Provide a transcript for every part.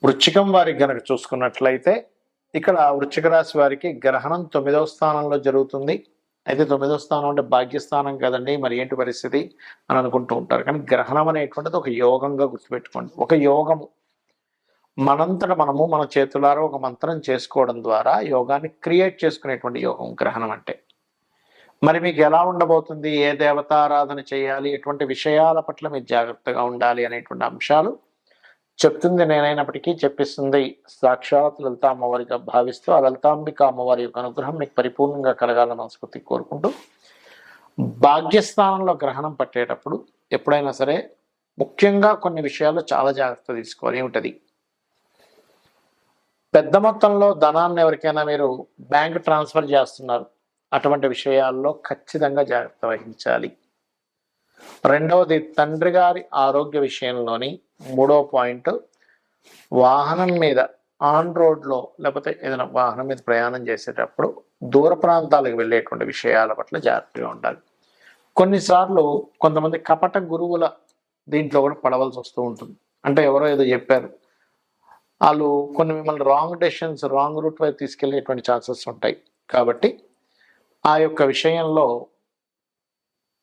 వృశ్చికం వారికి గనక చూసుకున్నట్లయితే ఇక్కడ వృశ్చిక రాశి వారికి గ్రహణం 9వ స్థానంలో జరుగుతుంది. అయితే 9వ స్థానం అంటే భాగ్యస్థానం కదండి, మరి ఏంటి పరిస్థితి అని అనుకుంటూ ఉంటారు. కానీ గ్రహణం అనేటువంటిది ఒక యోగంగా గుర్తుపెట్టుకోండి. ఒక యోగము మనంతట మనము మన చేతులారా ఒక మంత్రం చేసుకోవడం ద్వారా యోగాన్ని క్రియేట్ చేసుకునేటువంటి యోగం గ్రహణం అంటే. మరి మీకు ఎలా ఉండబోతుంది, ఏ దేవతారాధన చేయాలి, ఎటువంటి విషయాల పట్ల మీరు జాగ్రత్తగా ఉండాలి అనేటువంటి అంశాలు చెప్తుంది నేనైనప్పటికీ చెప్పిస్తుంది సాక్షాత్ లలిత అమ్మవారిగా భావిస్తూ ఆ లలితాంబిక అమ్మవారి యొక్క అనుగ్రహం మీకు పరిపూర్ణంగా కలగాలని మనస్ఫూర్తి కోరుకుంటూ, భాగ్యస్థానంలో గ్రహణం పట్టేటప్పుడు ఎప్పుడైనా సరే ముఖ్యంగా కొన్ని విషయాలు చాలా జాగ్రత్త తీసుకోవాలి. ఏమిటది? పెద్ద మొత్తంలో ధనాన్ని ఎవరికైనా మీరు బ్యాంక్ ట్రాన్స్ఫర్ చేస్తున్నారు, అటువంటి విషయాల్లో ఖచ్చితంగా జాగ్రత్త వహించాలి. రెండవది తండ్రి గారి ఆరోగ్య విషయంలోని. మూడో పాయింట్ వాహనం మీద ఆన్ రోడ్లో లేకపోతే ఏదైనా వాహనం మీద ప్రయాణం చేసేటప్పుడు దూర ప్రాంతాలకు వెళ్ళేటువంటి విషయాల పట్ల జాగ్రత్తగా ఉండాలి. కొన్నిసార్లు కొంతమంది కపట గురువుల దీంట్లో కూడా పడవలసి వస్తూ ఉంటుంది. అంటే ఎవరో ఏదో చెప్పారు, వాళ్ళు కొన్ని మిమ్మల్ని రాంగ్ డెసిషన్స్, రాంగ్ రూట్ వైపు తీసుకెళ్లేటువంటి ఛాన్సెస్ ఉంటాయి. కాబట్టి ఆ యొక్క విషయంలో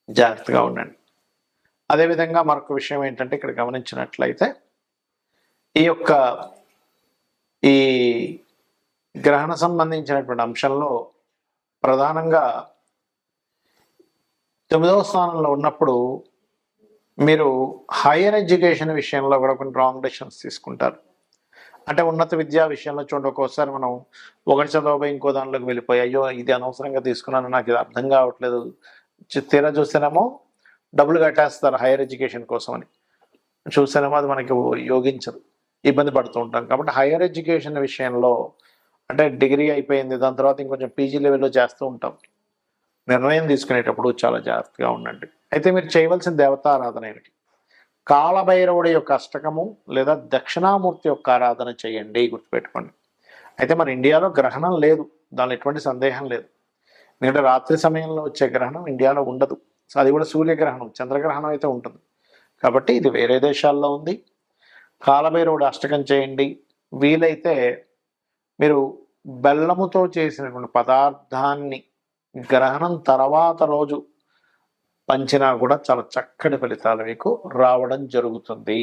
జాగ్రత్తగా ఉండండి. అదేవిధంగా మరొక విషయం ఏంటంటే ఇక్కడ గమనించినట్లయితే ఈ గ్రహణ సంబంధించినటువంటి అంశంలో ప్రధానంగా 9వ స్థానంలో ఉన్నప్పుడు మీరు హైయర్ ఎడ్యుకేషన్ విషయంలో కూడా కొన్ని రాంగ్ డెసిషన్స్ తీసుకుంటారు. అంటే ఉన్నత విద్యా విషయంలో చూడండి, ఒక్కోసారి మనం ఒకటి చదవబోయి ఇంకో దానిలోకి వెళ్ళిపోయి అయ్యో ఇది అనవసరంగా తీసుకున్నాను, నాకు ఇది అర్థం కావట్లేదు, తీరా చూస్తేనేమో డబ్బులు కట్టేస్తారు హైయర్ ఎడ్యుకేషన్ కోసం అని. చూస్తేనేమో అది మనకి యోగించదు, ఇబ్బంది పడుతూ ఉంటాం. కాబట్టి హైయర్ ఎడ్యుకేషన్ విషయంలో అంటే డిగ్రీ అయిపోయింది, దాని తర్వాత ఇంకొంచెం పీజీ లెవెల్లో చేస్తూ ఉంటాం. నిర్ణయం తీసుకునేటప్పుడు చాలా జాగ్రత్తగా ఉండండి. అయితే మీరు చేయవలసిన దేవతారాధన ఏమిటి? కాలభైరవుడి యొక్క అష్టకము లేదా దక్షిణామూర్తి యొక్క ఆరాధన చేయండి, గుర్తుపెట్టుకోండి. అయితే మన ఇండియాలో గ్రహణం లేదు, దానిలో ఎటువంటి సందేహం లేదు. ఎందుకంటే రాత్రి సమయంలో వచ్చే గ్రహణం ఇండియాలో ఉండదు. అది కూడా సూర్యగ్రహణం, చంద్రగ్రహణం అయితే ఉంటుంది. కాబట్టి ఇది వేరే దేశాల్లో ఉంది. కాలభైరవుడు అష్టకం చేయండి. వీలైతే మీరు బెల్లముతో చేసినటువంటి పదార్థాన్ని గ్రహణం తర్వాత రోజు పంచినా కూడా చాలా చక్కటి ఫలితాలు మీకు రావడం జరుగుతుంది.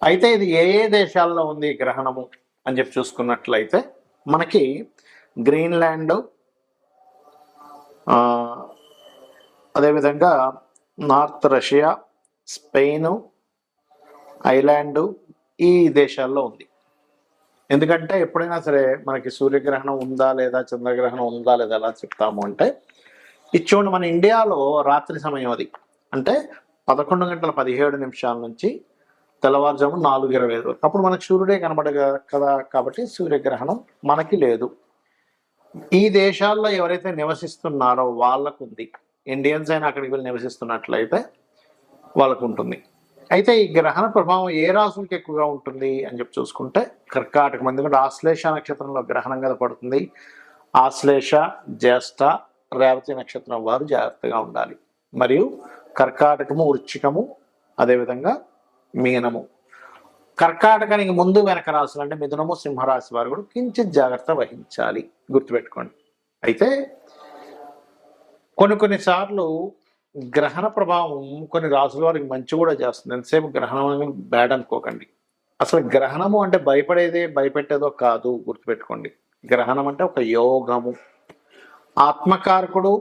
అయితే ఇది ఏ ఏ దేశాల్లో ఉంది గ్రహణము అని చెప్పి చూసుకున్నట్లయితే మనకి గ్రీన్లాండ్, అదేవిధంగా నార్త్ రష్యా, స్పెయిన్, ఐలాండ్, ఈ దేశాల్లో ఉంది. ఎందుకంటే ఎప్పుడైనా సరే మనకి సూర్యగ్రహణం ఉందా లేదా, చంద్రగ్రహణం ఉందా లేదా ఎలా చెప్తాము అంటే, ఇది చూడండి మన ఇండియాలో రాత్రి సమయం అది. అంటే 11:17 నుంచి తెల్లవారుజాము 4:25 వరకు. అప్పుడు మనకు సూర్యుడే కనబడగా కదా, కాబట్టి సూర్యగ్రహణం మనకి లేదు. ఈ దేశాల్లో ఎవరైతే నివసిస్తున్నారో వాళ్ళకు ఉంది. ఇండియన్స్ అయినా అక్కడికి వెళ్ళి నివసిస్తున్నట్లయితే వాళ్ళకు ఉంటుంది. అయితే ఈ గ్రహణ ప్రభావం ఏ రాశులకి ఎక్కువగా ఉంటుంది అని చెప్పి చూసుకుంటే కర్కాటకం. ఎందుకంటే ఆశ్లేష నక్షత్రంలో గ్రహణం కదా పడుతుంది. ఆశ్లేష, జ్యేష్ఠ, రేవతి నక్షత్రం వారు జాగ్రత్తగా ఉండాలి. మరియు కర్కాటకము, వృశ్చికము, అదేవిధంగా మీనము. కర్కాటకానికి ముందు వెనక రాశులు అంటే మిథునము, సింహరాశి వారు కూడా కించిత్ జాగ్రత్త వహించాలి, గుర్తుపెట్టుకోండి. అయితే కొన్నిసార్లు గ్రహణ ప్రభావం కొన్ని రాసుల వారికి మంచి కూడా చేస్తుంది. ఎంతసేపు గ్రహణం అని బ్యాడ్ అనుకోకండి. అసలు గ్రహణము అంటే భయపెట్టేదో కాదు, గుర్తుపెట్టుకోండి. గ్రహణం అంటే ఒక యోగము. ఆత్మకారకుడు,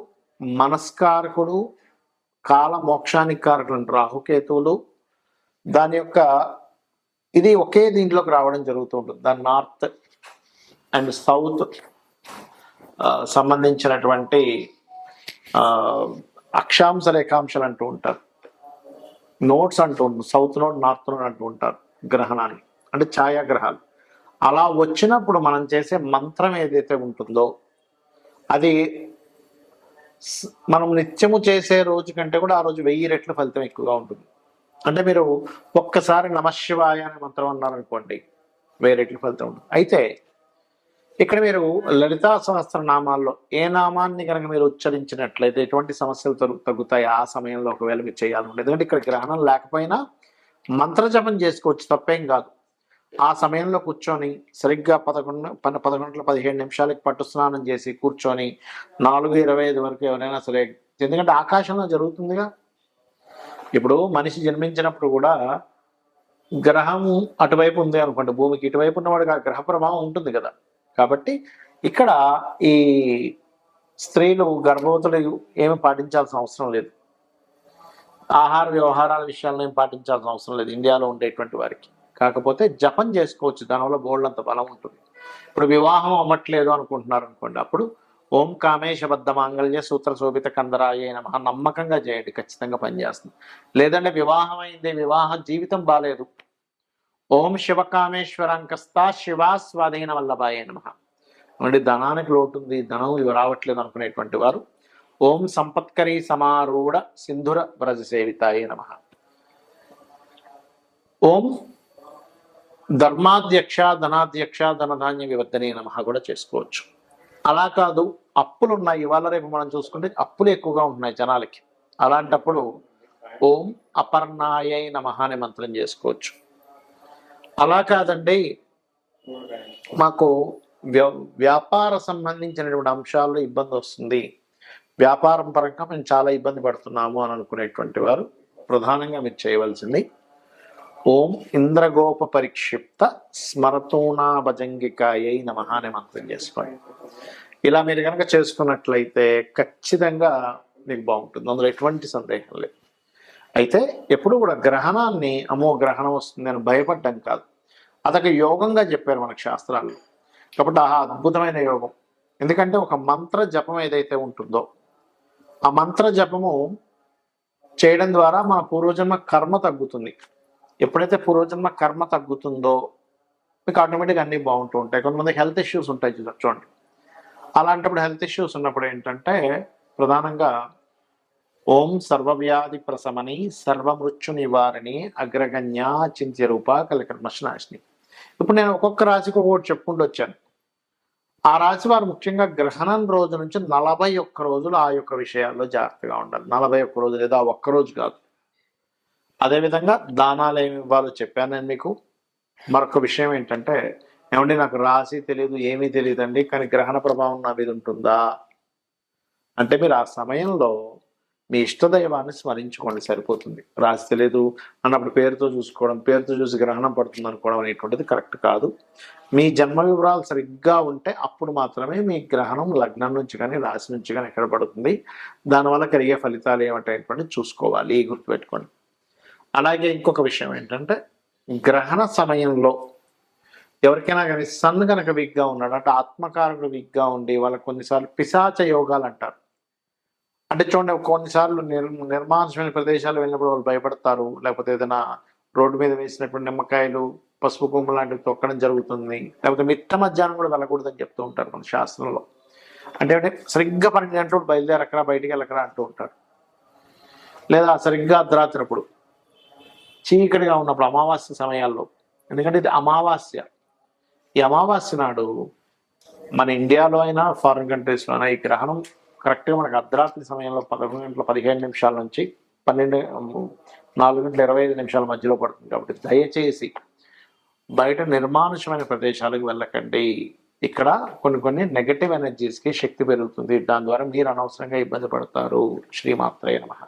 మనస్కారకుడు, కాల మోక్షానికి కారకులు రాహుకేతువులు, దాని యొక్క ఇది ఒకే దీంట్లోకి రావడం జరుగుతూ ఉంటుంది. దాని నార్త్ అండ్ సౌత్ సంబంధించినటువంటి అక్షాంశ రేఖాంశాలు అంటూ ఉంటారు, నోట్స్ అంటూ ఉంటారు. సౌత్ నోట్, నార్త్ నోట్ అంటూ ఉంటారు గ్రహణాన్ని, అంటే ఛాయాగ్రహాలు. అలా వచ్చినప్పుడు మనం చేసే మంత్రం ఏదైతే ఉంటుందో అది మనం నిత్యము చేసే రోజు కంటే కూడా ఆ రోజు 1000 రెట్ల ఫలితం ఎక్కువగా ఉంటుంది. అంటే మీరు ఒక్కసారి నమశివాయ అనే మంత్రం అన్నారనుకోండి, 1000 రెట్ల ఫలితం ఉంటుంది. అయితే ఇక్కడ మీరు లలితా సహస్రనామాల్లో ఏ నామాన్ని కనుక మీరు ఉచ్చరించినట్లయితే ఎటువంటి సమస్యలు తగ్గుతాయి ఆ సమయంలో ఒకవేళ మీరు చేయాలనుకుంటే. ఎందుకంటే ఇక్కడ గ్రహణం లేకపోయినా మంత్రజపం చేసుకోవచ్చు, తప్పేం కాదు. ఆ సమయంలో కూర్చొని సరిగ్గా 11:15 పట్టు స్నానం చేసి కూర్చొని 4:25 వరకు ఎవరైనా సరే, ఎందుకంటే ఆకాశంలో జరుగుతుందిగా. ఇప్పుడు మనిషి జన్మించినప్పుడు కూడా గ్రహం అటువైపు ఉంది అనుకోండి, భూమికి ఇటువైపు ఉన్నవాడికి ఆ గ్రహ ప్రభావం ఉంటుంది కదా. కాబట్టి ఇక్కడ ఈ స్త్రీలు గర్భవతులు ఏమి పాటించాల్సిన అవసరం లేదు, ఆహార వ్యవహారాల విషయాల్లో ఏం పాటించాల్సిన అవసరం లేదు ఇండియాలో ఉండేటువంటి వారికి. కాకపోతే జపం చేసుకోవచ్చు, దానివల్ల బోల్డంత బలం ఉంటుంది. ఇప్పుడు వివాహం అవ్వట్లేదు అనుకుంటున్నారు అనుకోండి, అప్పుడు ఓం కామేశబద్ధ మాంగళ్య సూత్ర శోభిత కందరాయ నమః నమ్మకంగా చేయండి, ఖచ్చితంగా పనిచేస్తుంది. లేదంటే వివాహం అయింది, వివాహ జీవితం బాలేదు, ఓం శివకామేశ్వరాంకస్తా శివా స్వాధీన వల్లభాయ నమః. అంటే ధనానికి లోటు ఉంది, ధనం రావట్లేదు అనుకునేటువంటి వారు ఓం సంపత్కరీ సమారూఢ సింధుర వ్రజ సేవితాయ నమః, ఓం ధర్మాధ్యక్ష ధనాధ్యక్ష ధనధాన్య వివర్ధనే నమః కూడా చేసుకోవచ్చు. అలా కాదు, అప్పులు ఉన్నాయి, ఇవాళ రేపు మనం చూసుకుంటే అప్పులు ఎక్కువగా ఉంటున్నాయి జనాలకి, అలాంటప్పుడు ఓం అపర్ణాయ నమః అనే మంత్రం చేసుకోవచ్చు. అలా కాదండి, మాకు వ్యాపార సంబంధించినటువంటి అంశాల్లో ఇబ్బంది వస్తుంది, వ్యాపారం పరంగా మేము చాలా ఇబ్బంది పడుతున్నాము అని అనుకునేటువంటి వారు ప్రధానంగా మీరు చేయవలసింది ఓం ఇంద్రగోప పరిక్షిప్త స్మరతూనా భజంగికాయ నమః అనే మంత్రం చేసుకోండి. ఇలా మీరు కనుక చేసుకున్నట్లయితే ఖచ్చితంగా మీకు బాగుంటుంది, అందులో ఎటువంటి సందేహం లేదు. అయితే ఎప్పుడు కూడా గ్రహణాన్ని అమ్మో గ్రహణం వస్తుంది అని భయపడ్డం కాదు, అదొక యోగంగా చెప్పారు మనకు శాస్త్రాలు. కాబట్టి ఆ అద్భుతమైన యోగం, ఎందుకంటే ఒక మంత్ర జపం ఏదైతే ఉంటుందో ఆ మంత్ర జపము చేయడం ద్వారా మన పూర్వజన్మ కర్మ తగ్గుతుంది. ఎప్పుడైతే పూర్వజన్మ కర్మ తగ్గుతుందో మీకు ఆటోమేటిక్గా అన్నీ బాగుంటూ ఉంటాయి. కొంతమందికి హెల్త్ ఇష్యూస్ ఉంటాయి చూడండి, అలాంటప్పుడు హెల్త్ ఇష్యూస్ ఉన్నప్పుడు ఏంటంటే ప్రధానంగా ఓం సర్వవ్యాధి ప్రశమని సర్వమృత్యు నివారణి అగ్రగణ్యా చింత్య రూప కలికర్మశనాశిని. ఇప్పుడు నేను ఒక్కొక్క రాశికి ఒకటి చెప్పుకుంటూ వచ్చాను. ఆ రాశి వారు ముఖ్యంగా గ్రహణం రోజు నుంచి 41 రోజులు ఆ యొక్క విషయాల్లో జాగ్రత్తగా ఉండాలి. 41 రోజులు, లేదా ఒక్కరోజు కాదు. అదేవిధంగా దానాలు ఏమి ఇవ్వాలో చెప్పాను నేను మీకు. మరొక విషయం ఏంటంటే, ఏమండి నాకు రాశి తెలియదు, ఏమీ తెలియదండి, కానీ గ్రహణ ప్రభావం నా మీద ఉంటుందా అంటే, మీరు ఆ సమయంలో మీ ఇష్టదైవాన్ని స్మరించుకోండి, సరిపోతుంది. రాశి తెలియదు అన్నప్పుడు పేరుతో చూసుకోవడం, పేరుతో చూసి గ్రహణం పడుతుంది అనుకోవడం అనేటువంటిది కరెక్ట్ కాదు. మీ జన్మ వివరాలు సరిగ్గా ఉంటే అప్పుడు మాత్రమే మీ గ్రహణం లగ్నం నుంచి కానీ రాశి నుంచి కానీ ఎక్కడ పడుతుంది, దానివల్ల కలిగే ఫలితాలు ఏమిటనేటువంటి చూసుకోవాలి, గుర్తుపెట్టుకోండి. అలాగే ఇంకొక విషయం ఏంటంటే, గ్రహణ సమయంలో ఎవరికైనా కానీ సన్ కనుక వీక్గా ఉన్నాడు అంటే ఆత్మకారుడు వీక్గా ఉండి వాళ్ళకి కొన్నిసార్లు పిశాచ యోగాలు అంటారు. అంటే చూడండి, కొన్నిసార్లు నిర్మానుషమైన ప్రదేశాలు వెళ్ళినప్పుడు వాళ్ళు భయపడతారు, లేకపోతే ఏదైనా రోడ్డు మీద వేసినటువంటి నిమ్మకాయలు పసుపు కొమ్ము లాంటివి తొక్కడం జరుగుతుంది, లేకపోతే మిట్ట మధ్యాహ్నం కూడా వెళ్ళకూడదని చెప్తూ ఉంటారు మన శాస్త్రంలో. అంటే సరిగ్గా 12 గంటలు బయలుదేరకరా, బయటికి వెళ్ళకరా అంటూ ఉంటారు. లేదా సరిగ్గా అర్ధరాత్రి అప్పుడు చీకటిగా ఉన్నప్పుడు అమావాస్య సమయాల్లో, ఎందుకంటే ఇది అమావాస్య. ఈ అమావాస్య నాడు మన ఇండియాలో అయినా ఫారిన్ కంట్రీస్లో అయినా ఈ గ్రహణం కరెక్ట్గా మనకు అర్ధరాత్రి సమయంలో 11:15 నుంచి 4:25 మధ్యలో పడుతుంది. కాబట్టి దయచేసి బయట నిర్మానుషమైన ప్రదేశాలకు వెళ్ళకండి. ఇక్కడ కొన్ని నెగటివ్ ఎనర్జీస్కి శక్తి పెరుగుతుంది, దాని ద్వారా మీరు అనవసరంగా ఇబ్బంది పడతారు. శ్రీమాత్రే నమః.